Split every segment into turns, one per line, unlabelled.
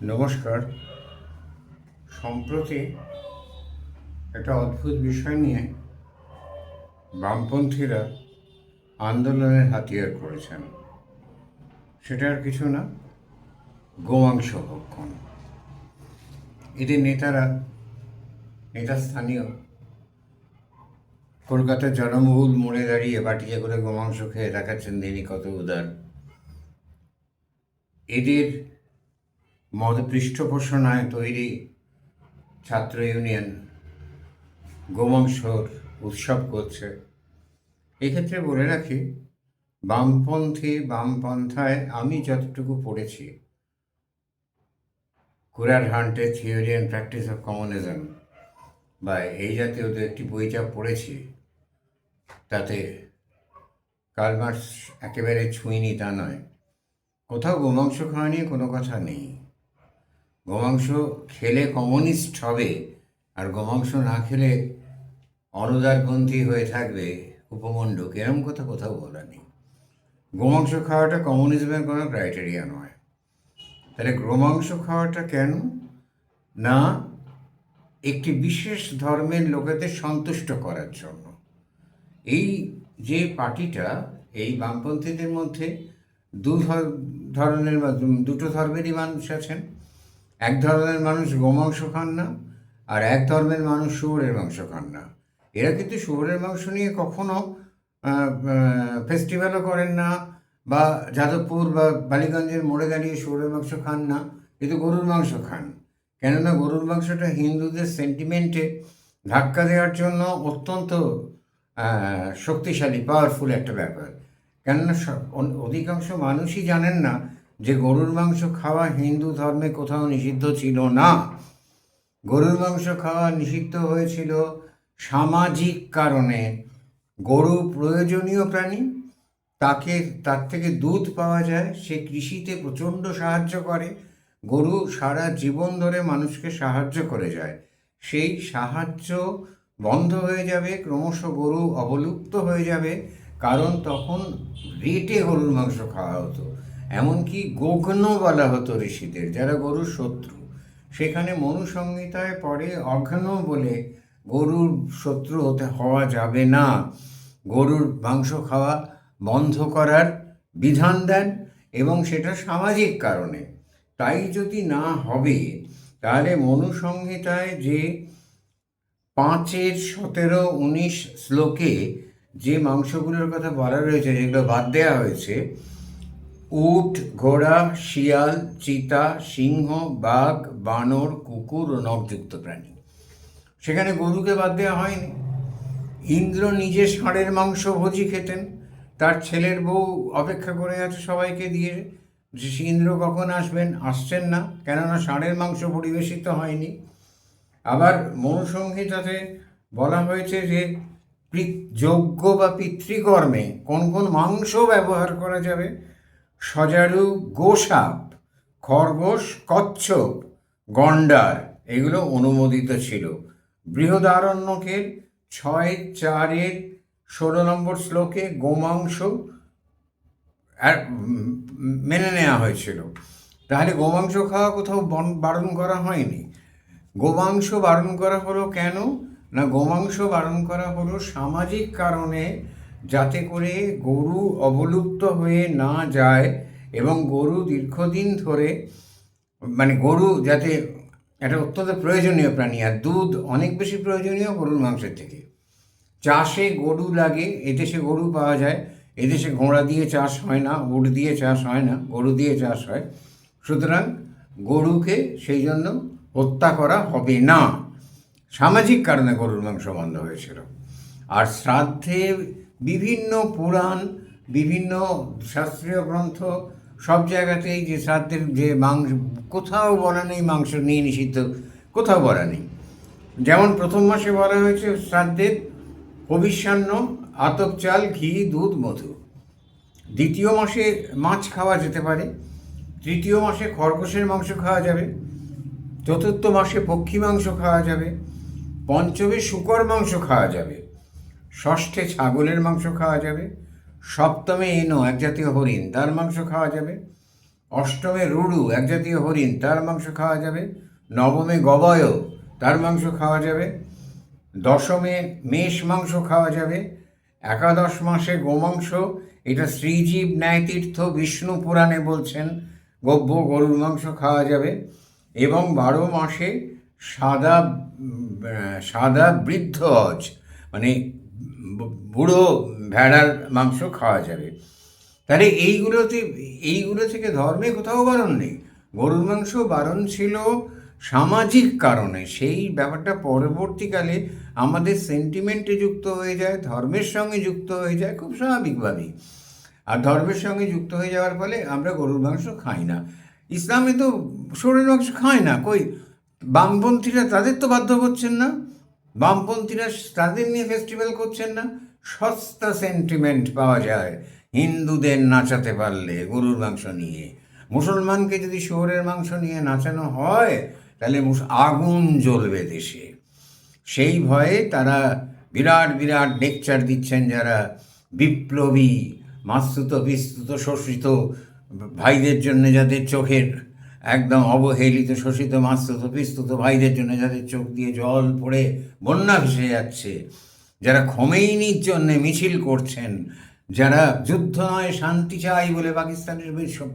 নমস্কার। সম্প্রতি একটা অদ্ভুত বিষয় নিয়ে বামপন্থীরা আন্দোলনের হাতিয়ার করেছেন। সেটা আর কিছু না, গোমাংস ভক্ষণ। এদের নেতাস্থানীয় কলকাতার জনবহুল মোড়ে দাঁড়িয়ে বাটিতে করে গোমাংস খেয়ে দেখাচ্ছেন তিনি কত উদার। এদের পৃষ্ঠপোষণায় তৈরি ছাত্র ইউনিয়ন গোমাংসর উৎসব করছে। এক্ষেত্রে বলে রাখি, বামপন্থায় আমি যতটুকু পড়েছি, কুরার হান্টের theory and practice of communism বা এই জাতীয় একটি বইটা পড়েছি, তাতে কার্ল মার্কস একেবারে ছুঁইনি তা নয়। কোথাও গোমাংস খাওয়া নিয়ে কোনো কথা নেই। গোমাংস খেলে কমিউনিস্ট হবে আর গোমাংস না খেলে অনুদারপন্থী হয়ে থাকবে উপমণ্ডক, এরম কথা কোথাও বলা নেই। গোমাংস খাওয়াটা কমিউনিজমের কোনো ক্রাইটেরিয়া নয়। তাহলে গোমাংস খাওয়াটা কেন না, একটি বিশেষ ধর্মের লোকেদের সন্তুষ্ট করার জন্য। এই যে পার্টিটা, এই বামপন্থীদের মধ্যে দুটো ধর্মেরই মানুষ আছেন। এক ধর্মের মানুষ গোমাংস খান না, আর এক ধর্মের মানুষ শুয়োরের মাংস খান না। এরা কিন্তু শুয়োরের মাংস নিয়ে কখনো ফেস্টিভ্যালও করেন না, বা যাদবপুর বা বালিগঞ্জের মোড়ে দাঁড়িয়ে শুয়োরের মাংস খান না, কিন্তু গরুর মাংস খান। কেননা গরুর মাংসটা হিন্দুদের সেন্টিমেন্টে ধাক্কা দেওয়ার জন্য অত্যন্ত শক্তিশালী, পাওয়ারফুল একটা ব্যাপার। কেননা অধিকাংশ মানুষই জানেন না যে গরুর মাংস খাওয়া হিন্দু ধর্মে কোথাও নিষিদ্ধ ছিল না। গরুর মাংস খাওয়া নিষিদ্ধ হয়েছিল সামাজিক কারণে। গরু প্রয়োজনীয় প্রাণী, তার থেকে দুধ পাওয়া যায়, সে কৃষিতে প্রচণ্ড সাহায্য করে। গরু সারা জীবন ধরে মানুষকে সাহায্য করে যায়। সেই সাহায্য বন্ধ হয়ে যাবে, ক্রমশ গরু অবলুপ্ত হয়ে যাবে, কারণ তখন রেটে গরুর মাংস খাওয়া হতো। এমনকি গোঘ্ন বলা হতো ঋষিদের, যারা গরুর শত্রু। সেখানে মনুসংহিতায় পরে অঘ্ন বলে গরুর শত্রু হওয়া যাবে না, গরুর মাংস খাওয়া বন্ধ করার বিধান দেন, এবং সেটা সামাজিক কারণে। তাই যদি না হবে, তাহলে মনুসংহিতায় যে 5-17-19 শ্লোকে যে মাংসগুলোর কথা বলা রয়েছে, যেগুলো বাদ দেওয়া হয়েছে, উট, ঘোড়া, শিয়াল, চিতা, সিংহ, বাঘ, বানর, কুকুর ও নখযুক্ত প্রাণী, সেখানে গরুকে বাদ দেওয়া হয়নি। ইন্দ্র নিজে ষাঁড়ের মাংস ভোজি খেতেন, তার ছেলের বউ অপেক্ষা করে আছে সবাইকে দিয়ে যে ইন্দ্র কখন আসছেন না, কেননা ষাঁড়ের মাংস পরিবেশিত হয়নি। আবার মনুসংহিতাতে বলা হয়েছে যে যজ্ঞ বা পিতৃকর্মে কোন কোন মাংস ব্যবহার করা যাবে। সজারু, গোসাপ, খরগোশ, কচ্ছপ, গন্ডার, এগুলো অনুমোদিত ছিল। বৃহদারণ্যকের 6:4-16 শ্লোকে গোমাংস মেনে নেওয়া হয়েছিল। তাহলে গোমাংস খাওয়া কোথাও বারণ করা হয়নি। গোমাংস বারণ করা হলো কেন না, গোমাংস বারণ করা হলো সামাজিক কারণে, যাতে করে গরু অবলুপ্ত হয়ে না যায় এবং গরু দীর্ঘদিন ধরে, গরু যাতে একটা অত্যন্ত প্রয়োজনীয় প্রাণী, আর দুধ অনেক বেশি প্রয়োজনীয় গরুর মাংসের থেকে। চাষে গরু লাগে, এদেশে গরু পাওয়া যায়, এদেশে ঘোড়া দিয়ে চাষ হয় না, উট দিয়ে চাষ হয় না, গরু দিয়ে চাষ হয়। সুতরাং গরুকে সেই জন্য হত্যা করা হবে না। সামাজিক কারণে গরুর মাংস বন্ধ হয়েছিল। আর শ্রাদ্ধে বিভিন্ন পুরাণ, বিভিন্ন শাস্ত্রীয় গ্রন্থ, সব জায়গাতেই যে শ্রাদ্ধের যে মাংস, কোথাও বলা নেই মাংস নিয়ে নিষিদ্ধ, কোথাও বলা নেই। যেমন প্রথম মাসে বলা হয়েছে শ্রাদ্ধের হবিষ্যান্ন, আতপ চাল, ঘি, দুধ, মধু। দ্বিতীয় মাসে মাছ খাওয়া যেতে পারে, তৃতীয় মাসে খরগোশের মাংস খাওয়া যাবে, চতুর্থ মাসে পক্ষী মাংস খাওয়া যাবে, পঞ্চমে শূকর মাংস খাওয়া যাবে, ষষ্ঠে ছাগলের মাংস খাওয়া যাবে, সপ্তমে এক জাতীয় হরিণ, তার মাংস খাওয়া যাবে, অষ্টমে রুড়ু এক জাতীয় হরিণ, তার মাংস খাওয়া যাবে। নবমে গবয়, তার মাংস খাওয়া যাবে। দশমে মেষ মাংস খাওয়া যাবে। একাদশ মাসে গোমাংস, এটা শ্রীজীব ন্যায়তীর্থ বিষ্ণু পুরাণে বলছেন গব্য গরুর মাংস খাওয়া যাবে। এবং 12 মাসে সাদা সাদা বৃদ্ধ অজ, মানে বুড়ো ভেড়ার মাংস খাওয়া যাবে। তাহলে এইগুলো থেকে ধর্মে কোথাও বারণ নেই। গরুর মাংস বারণ ছিল সামাজিক কারণে। সেই ব্যাপারটা পরবর্তীকালে আমাদের সেন্টিমেন্টে যুক্ত হয়ে যায়, ধর্মের সঙ্গে যুক্ত হয়ে যায় খুব স্বাভাবিকভাবেই। আর ধর্মের সঙ্গে যুক্ত হয়ে যাওয়ার ফলে আমরা গরুর মাংস খাই না। ইসলামে তো শুয়োরের মাংস খায় না। কই বামপন্থীরা, তাদের তো বাধ্য করছেন না, বামপন্থীরা তাদের নিয়ে ফেস্টিভ্যাল করছেন না। সস্তা সেন্টিমেন্ট পাওয়া যায় হিন্দুদের নাচাতে পারলে গরুর মাংস নিয়ে। মুসলমানকে যদি শুয়োরের মাংস নিয়ে নাচানো হয় তাহলে আগুন জ্বলবে দেশে। সেই ভয়ে তারা বিরাট বিরাট লেকচার দিচ্ছেন, যারা বিপ্লবী মাস্তুত বিস্তুত শোষিত ভাইদের জন্য, যাদের চোখের একদম অবহেলিত শোষিত মাস্তুত বিস্তুত ভাইদের জন্য যাদের চোখ দিয়ে জল পড়ে বন্যা ভেসে যাচ্ছে, যারা খোমেইনির জন্যে মিছিল করছেন, যারা যুদ্ধ নয় শান্তি চাই বলে পাকিস্তানের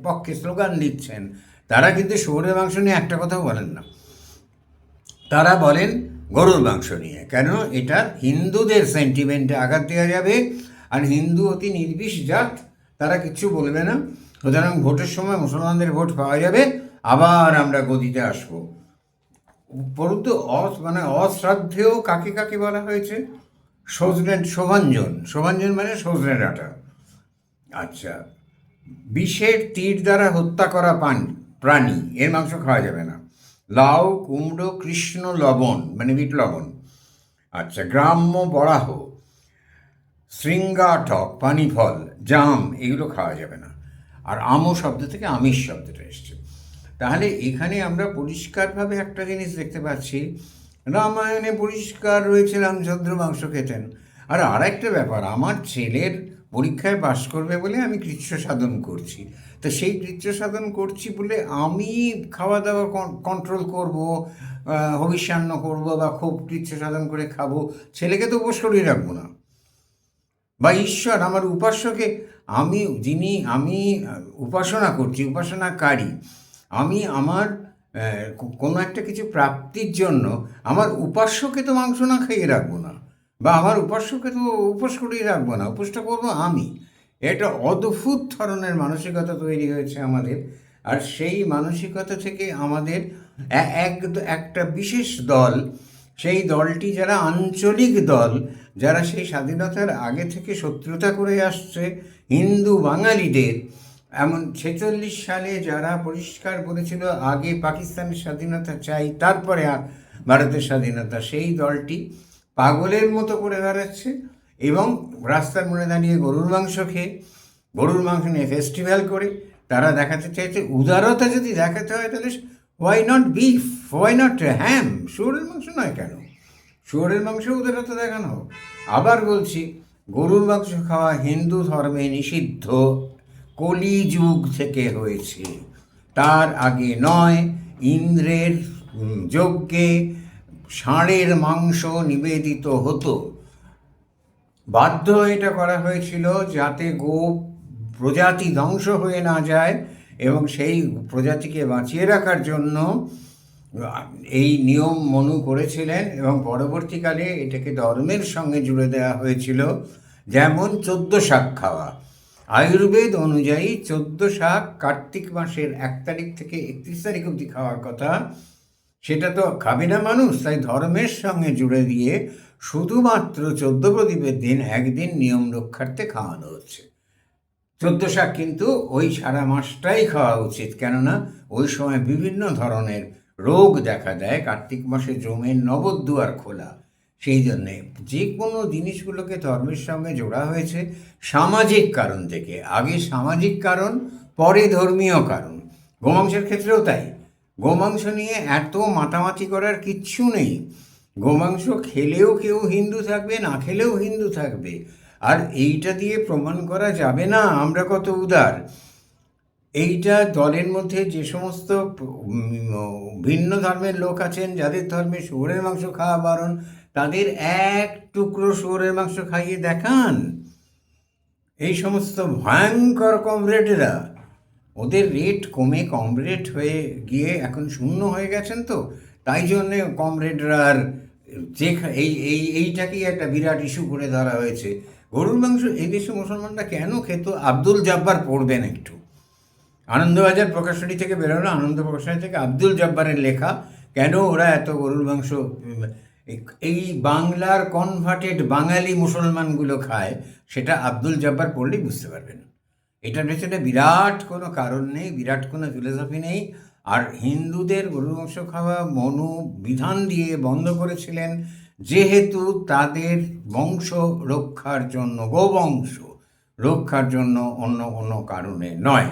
পক্ষে স্লোগান দিচ্ছেন, তারা কিন্তু শুয়োরের মাংস নিয়ে একটা কথাও বলেন না। তারা বলেন গরুর মাংস নিয়ে। কেন? এটা হিন্দুদের সেন্টিমেন্টে আঘাত দেওয়া যাবে, আর হিন্দু অতি নির্বিষ জাত, তারা কিচ্ছু বলবে না। সুতরাং ভোটের সময় মুসলমানদের ভোট পাওয়া যাবে, আবার আমরা গদিতে আসবো। পরন্তু অশ্রাদ্ধেয় কাকে কাকে বলা হয়েছে? শোভাঞ্জন মানে সজনে ডাঁটা। আচ্ছা, বিষের তীর দ্বারা হত্যা করা প্রাণী, এর মাংস খাওয়া যাবে না। লাউ, কুমড়ো, কৃষ্ণ লবণ মানে বিট লবণ, আচ্ছা, গ্রাম্য বরাহ, শৃঙ্গাটক, পানি ফল, জাম, এগুলো খাওয়া যাবে না। আর আমও শব্দ থেকে আমিষ শব্দটা এসছে। তাহলে এখানে আমরা পরিষ্কারভাবে একটা জিনিস দেখতে পাচ্ছি, রামায়ণে পরিষ্কার রয়েছে রামচন্দ্র মাংস খেতেন। আর আরেকটা ব্যাপার, আমার ছেলের পরীক্ষায় পাশ করবে বলে আমি কৃচ্ছ সাধন করছি, তো সেই কৃচ্ছ সাধন করছি বলে আমি খাওয়া দাওয়া কন্ট্রোল করব, হবিষ্যান্ন করব বা খুব কৃচ্ছ সাধন করে খাবো, ছেলেকে তো উপোস করিয়ে রাখবো না। বা ঈশ্বর আমার উপাস্যকে, আমি উপাসনা করছি, উপাসনাকারী, আমি আমার কোনো একটা কিছু প্রাপ্তির জন্য আমার উপাস্যকে তো মাংস না খাইয়ে রাখবো না, বা আমার উপাস্যকে তো উপোস করিয়ে রাখবো না, উপোসটা করবো আমি। এটা অদ্ভুত ধরনের মানসিকতা তৈরি হয়েছে আমাদের। আর সেই মানসিকতা থেকে আমাদের একটা বিশেষ দল, সেই দলটি যারা আঞ্চলিক দল, যারা সেই স্বাধীনতার আগে থেকে শত্রুতা করে আসছে হিন্দু বাঙালিদের, এমন 46 সালে যারা পরিষ্কার বলেছিল আগে পাকিস্তানের স্বাধীনতা চাই তারপরে ভারতের স্বাধীনতা, সেই দলটি পাগলের মতো করে বেড়াচ্ছে এবং রাস্তার মোড়ে দাঁড়িয়ে গরুর মাংস খেয়ে, গরুর মাংস নিয়ে ফেস্টিভ্যাল করে তারা দেখাতে চাইছে উদারতা যদি দেখাতে হয় তাহলে why not beef, why not ham, শুয়োরের মাংস নয় কেন? শুয়োরের মাংস উদারতা দেখানো হোক। আবার বলছি, গরুর মাংস খাওয়া হিন্দু ধর্মে নিষিদ্ধ, কলিযুগ থেকে হয়েছে, তার আগে নয়। ইন্দ্রের যজ্ঞে ষাঁড়ের মাংস নিবেদিত হতো, বাধ্য এটা করা হয়েছিল যাতে গো প্রজাতি ধ্বংস হয়ে না যায়, এবং সেই প্রজাতিকে বাঁচিয়ে রাখার জন্য এই নিয়ম মনু করেছিলেন, এবং পরবর্তীকালে এটাকে ধর্মের সঙ্গে জুড়ে দেওয়া হয়েছিল। যেমন 14 শাক খাওয়া, আয়ুর্বেদ অনুযায়ী 14 শাক কার্তিক মাসের 1 তারিখ থেকে 31 তারিখ অবধি খাওয়ার কথা, সেটা তো খাবে না মানুষ, তাই ধর্মের সঙ্গে জুড়ে দিয়ে শুধুমাত্র 14 প্রদীপের দিন একদিন নিয়ম রক্ষার্থে খাওয়ানো হচ্ছে। 14 শাক কিন্তু ওই সারা মাসটাই খাওয়া উচিত, কেননা ওই সময় বিভিন্ন ধরনের রোগ দেখা দেয়। কার্তিক মাসে জমের নবদ্বার খোলা, সেই জন্যে যে কোনো জিনিসগুলোকে ধর্মের সঙ্গে জোড়া হয়েছে সামাজিক কারণ থেকে। আগে সামাজিক কারণ, পরে ধর্মীয় কারণ। গোমাংসের ক্ষেত্রেও তাই। গোমাংস নিয়ে এত মাতামাতি করার কিচ্ছু নেই। গোমাংস খেলেও কেউ হিন্দু থাকবে, না খেলেও হিন্দু থাকবে। আর এইটা দিয়ে প্রমাণ করা যাবে না আমরা কত উদার। এইটা দলের মধ্যে যে সমস্ত ভিন্ন ধর্মের লোক আছেন, যাদের ধর্মে শুয়োরের মাংস খাওয়া বারণ, তাদের এক টুকরো শুয়োরের মাংস খাইয়ে দেখান। এই সমস্ত ভয়ঙ্কর কমরেডরা, ওদের রেট কমে কমরেড হয়ে গিয়ে এখন শূন্য হয়ে গেছেন, তো তাই জন্যে কমরেডরা আর যে এইটাকেই একটা বিরাট ইস্যু করে ধরা হয়েছে। গরুর মাংস এই দেশে মুসলমানরা কেন খেত? আব্দুল জব্বার পড়বেন একটু, আনন্দবাজার প্রকাশনী থেকে বেরোলো, আনন্দ প্রকাশনী থেকে আব্দুল জব্বারের লেখা, কেন ওরা এত গরুর মাংস এই বাংলার কনভার্টেড বাঙালি মুসলমানগুলো খায়, সেটা আব্দুল জব্বার পড়লেই বুঝতে পারবেন। এটার পেছনে বিরাট কোনো কারণ নেই, বিরাট কোনো ফিলোসফি নেই। আর হিন্দুদের গরুর মাংস খাওয়া মনোবিধান দিয়ে বন্ধ করেছিলেন যেহেতু তাদের বংশ রক্ষার জন্য, গোবংশ রক্ষার জন্য, অন্য কোনো কারণে নয়।